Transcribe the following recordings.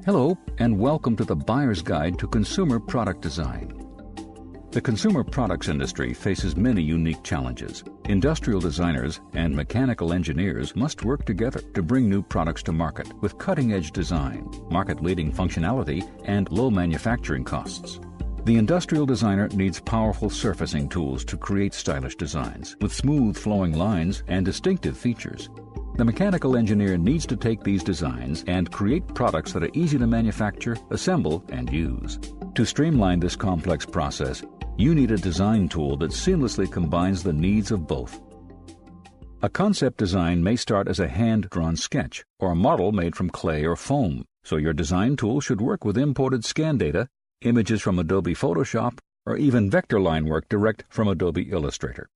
Hello, and welcome to the Buyer's Guide to Consumer Product Design. The consumer products industry faces many unique challenges. Industrial designers and mechanical engineers must work together to bring new products to market with cutting-edge design, market-leading functionality, and low manufacturing costs. The industrial designer needs powerful surfacing tools to create stylish designs with smooth flowing lines and distinctive features. The mechanical engineer needs to take these designs and create products that are easy to manufacture, assemble, and use. To streamline this complex process, you need a design tool that seamlessly combines the needs of both. A concept design may start as a hand-drawn sketch or a model made from clay or foam, so your design tool should work with imported scan data, images from Adobe Photoshop, or even vector line work direct from Adobe Illustrator.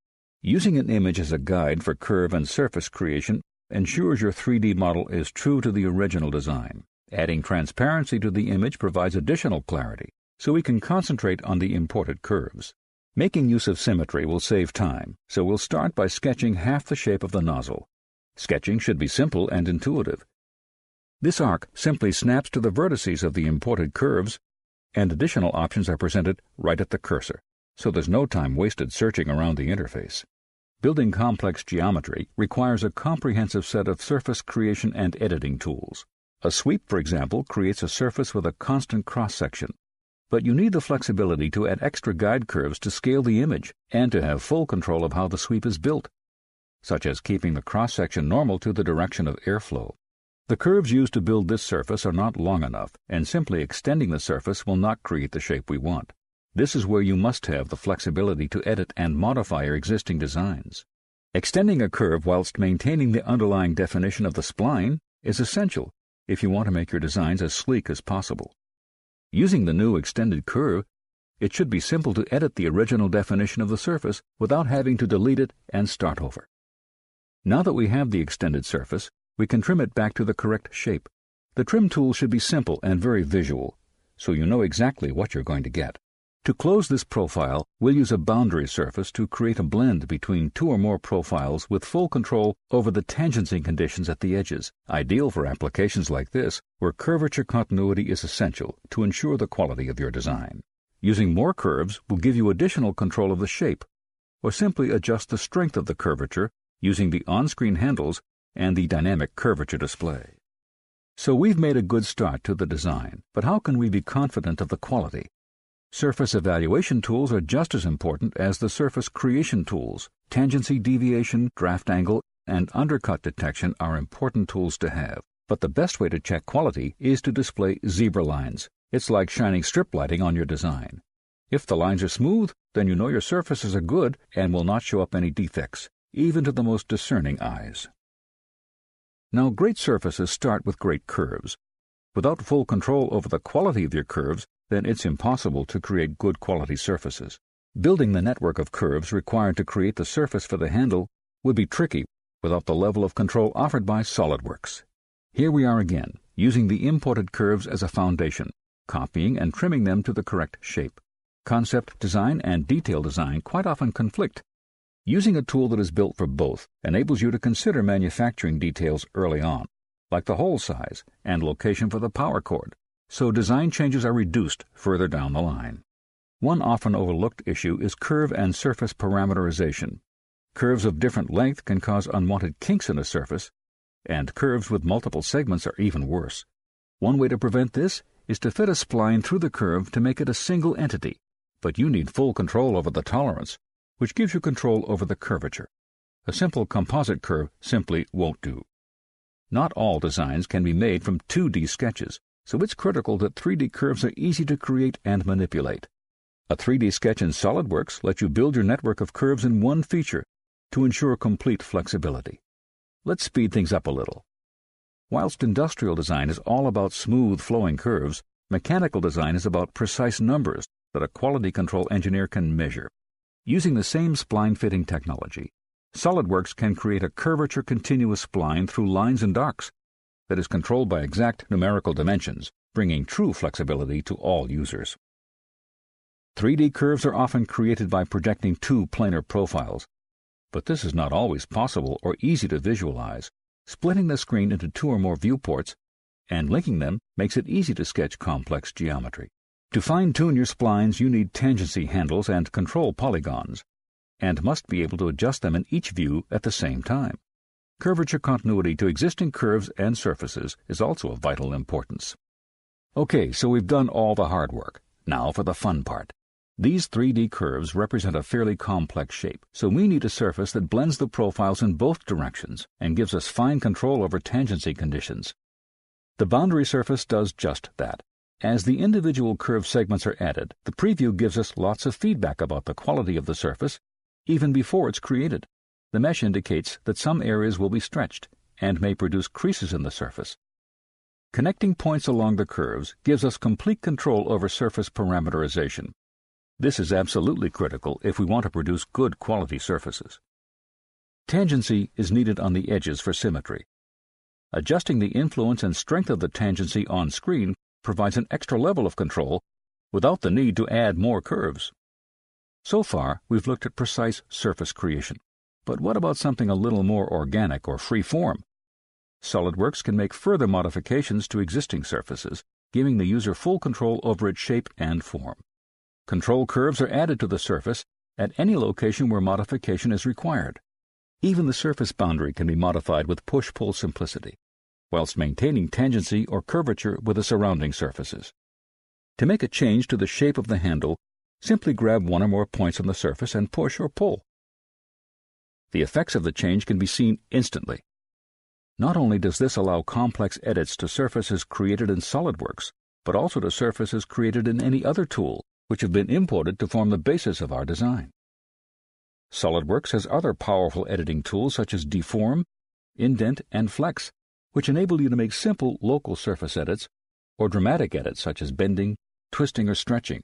Using an image as a guide for curve and surface creation ensures your 3D model is true to the original design. Adding transparency to the image provides additional clarity, so we can concentrate on the imported curves. Making use of symmetry will save time, so we'll start by sketching half the shape of the nozzle. Sketching should be simple and intuitive. This arc simply snaps to the vertices of the imported curves, and additional options are presented right at the cursor, so there's no time wasted searching around the interface. Building complex geometry requires a comprehensive set of surface creation and editing tools. A sweep, for example, creates a surface with a constant cross-section. But you need the flexibility to add extra guide curves to scale the image and to have full control of how the sweep is built, such as keeping the cross-section normal to the direction of airflow. The curves used to build this surface are not long enough, and simply extending the surface will not create the shape we want. This is where you must have the flexibility to edit and modify your existing designs. Extending a curve whilst maintaining the underlying definition of the spline is essential if you want to make your designs as sleek as possible. Using the new extended curve, it should be simple to edit the original definition of the surface without having to delete it and start over. Now that we have the extended surface, we can trim it back to the correct shape. The trim tool should be simple and very visual, so you know exactly what you're going to get. To close this profile, we'll use a boundary surface to create a blend between two or more profiles with full control over the tangency conditions at the edges, ideal for applications like this, where curvature continuity is essential to ensure the quality of your design. Using more curves will give you additional control of the shape, or simply adjust the strength of the curvature using the on-screen handles and the dynamic curvature display. So we've made a good start to the design, but how can we be confident of the quality? Surface evaluation tools are just as important as the surface creation tools. Tangency deviation, draft angle, and undercut detection are important tools to have. But the best way to check quality is to display zebra lines. It's like shining strip lighting on your design. If the lines are smooth, then you know your surfaces are good and will not show up any defects, even to the most discerning eyes. Now, great surfaces start with great curves. Without full control over the quality of your curves, then it's impossible to create good quality surfaces. Building the network of curves required to create the surface for the handle would be tricky without the level of control offered by SolidWorks. Here we are again, using the imported curves as a foundation, copying and trimming them to the correct shape. Concept design and detail design quite often conflict. Using a tool that is built for both enables you to consider manufacturing details early on, like the hole size and location for the power cord, so design changes are reduced further down the line. One often overlooked issue is curve and surface parameterization. Curves of different length can cause unwanted kinks in a surface, and curves with multiple segments are even worse. One way to prevent this is to fit a spline through the curve to make it a single entity, but you need full control over the tolerance, which gives you control over the curvature. A simple composite curve simply won't do. Not all designs can be made from 2D sketches, so it's critical that 3D curves are easy to create and manipulate. A 3D sketch in SolidWorks lets you build your network of curves in one feature to ensure complete flexibility. Let's speed things up a little. Whilst industrial design is all about smooth flowing curves, mechanical design is about precise numbers that a quality control engineer can measure. Using the same spline fitting technology, SolidWorks can create a curvature continuous spline through lines and arcs that is controlled by exact numerical dimensions, bringing true flexibility to all users. 3D curves are often created by projecting two planar profiles, but this is not always possible or easy to visualize. Splitting the screen into two or more viewports and linking them makes it easy to sketch complex geometry. To fine-tune your splines, you need tangency handles and control polygons, and must be able to adjust them in each view at the same time. Curvature continuity to existing curves and surfaces is also of vital importance. Okay, so we've done all the hard work. Now for the fun part. These 3D curves represent a fairly complex shape, so we need a surface that blends the profiles in both directions and gives us fine control over tangency conditions. The boundary surface does just that. As the individual curve segments are added, the preview gives us lots of feedback about the quality of the surface, even before it's created. The mesh indicates that some areas will be stretched and may produce creases in the surface. Connecting points along the curves gives us complete control over surface parameterization. This is absolutely critical if we want to produce good quality surfaces. Tangency is needed on the edges for symmetry. Adjusting the influence and strength of the tangency on screen provides an extra level of control without the need to add more curves. So far, we've looked at precise surface creation. But what about something a little more organic or free-form? SolidWorks can make further modifications to existing surfaces, giving the user full control over its shape and form. Control curves are added to the surface at any location where modification is required. Even the surface boundary can be modified with push-pull simplicity, whilst maintaining tangency or curvature with the surrounding surfaces. To make a change to the shape of the handle, simply grab one or more points on the surface and push or pull. The effects of the change can be seen instantly. Not only does this allow complex edits to surfaces created in SolidWorks, but also to surfaces created in any other tool, which have been imported to form the basis of our design. SolidWorks has other powerful editing tools such as Deform, Indent, and Flex, which enable you to make simple local surface edits or dramatic edits such as bending, twisting, or stretching.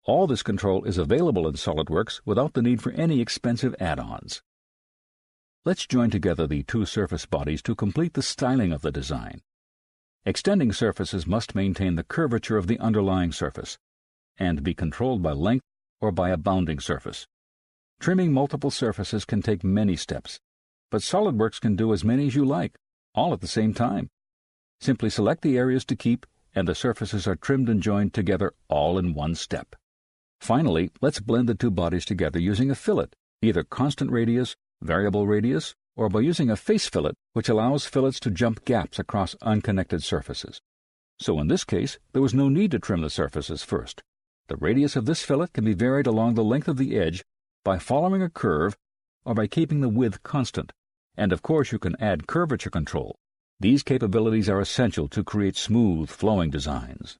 All this control is available in SolidWorks without the need for any expensive add-ons. Let's join together the two surface bodies to complete the styling of the design. Extending surfaces must maintain the curvature of the underlying surface and be controlled by length or by a bounding surface. Trimming multiple surfaces can take many steps, but SolidWorks can do as many as you like, all at the same time. Simply select the areas to keep, and the surfaces are trimmed and joined together all in one step. Finally, let's blend the two bodies together using a fillet, either constant radius, variable radius, or by using a face fillet, which allows fillets to jump gaps across unconnected surfaces. So in this case, there was no need to trim the surfaces first. The radius of this fillet can be varied along the length of the edge by following a curve or by keeping the width constant. And of course you can add curvature control. These capabilities are essential to create smooth, flowing designs.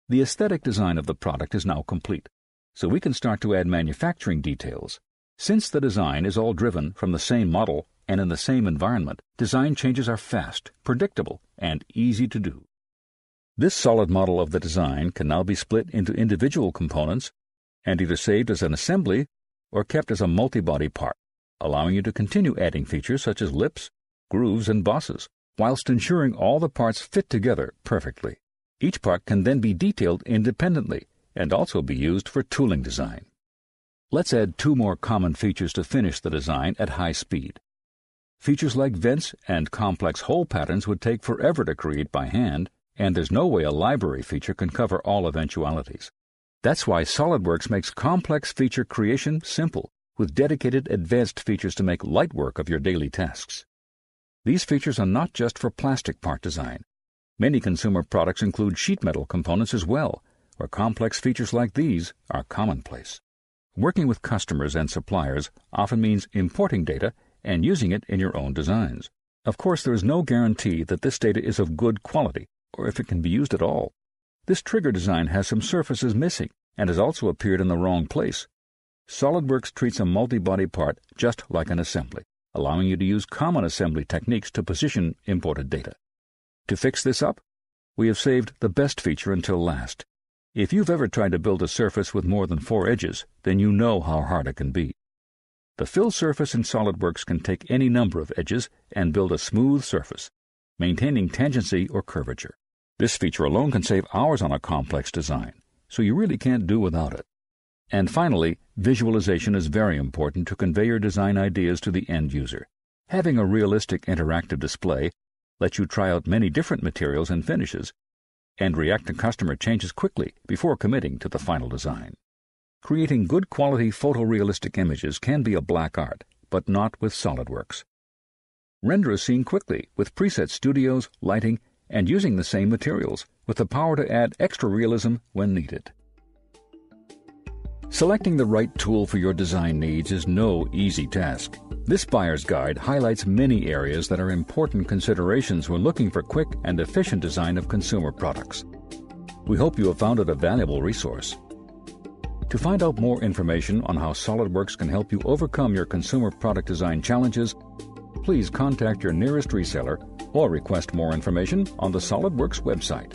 The aesthetic design of the product is now complete, so we can start to add manufacturing details. Since the design is all driven from the same model and in the same environment, design changes are fast, predictable, and easy to do. This solid model of the design can now be split into individual components and either saved as an assembly or kept as a multi-body part, allowing you to continue adding features such as lips, grooves, and bosses, whilst ensuring all the parts fit together perfectly. Each part can then be detailed independently and also be used for tooling design. Let's add two more common features to finish the design at high speed. Features like vents and complex hole patterns would take forever to create by hand, and there's no way a library feature can cover all eventualities. That's why SolidWorks makes complex feature creation simple, with dedicated advanced features to make light work of your daily tasks. These features are not just for plastic part design. Many consumer products include sheet metal components as well, where complex features like these are commonplace. Working with customers and suppliers often means importing data and using it in your own designs. Of course, there is no guarantee that this data is of good quality, or if it can be used at all. This trigger design has some surfaces missing and has also appeared in the wrong place. SolidWorks treats a multi-body part just like an assembly, allowing you to use common assembly techniques to position imported data. To fix this up, we have saved the best feature until last. If you've ever tried to build a surface with more than 4 edges, then you know how hard it can be. The fill surface in SolidWorks can take any number of edges and build a smooth surface, maintaining tangency or curvature. This feature alone can save hours on a complex design, so you really can't do without it. And finally, visualization is very important to convey your design ideas to the end user. Having a realistic interactive display lets you try out many different materials and finishes, and react to customer changes quickly before committing to the final design. Creating good quality photorealistic images can be a black art, but not with SolidWorks. Render a scene quickly with preset studios, lighting, and using the same materials, with the power to add extra realism when needed. Selecting the right tool for your design needs is no easy task. This buyer's guide highlights many areas that are important considerations when looking for quick and efficient design of consumer products. We hope you have found it a valuable resource. To find out more information on how SolidWorks can help you overcome your consumer product design challenges, please contact your nearest reseller or request more information on the SolidWorks website.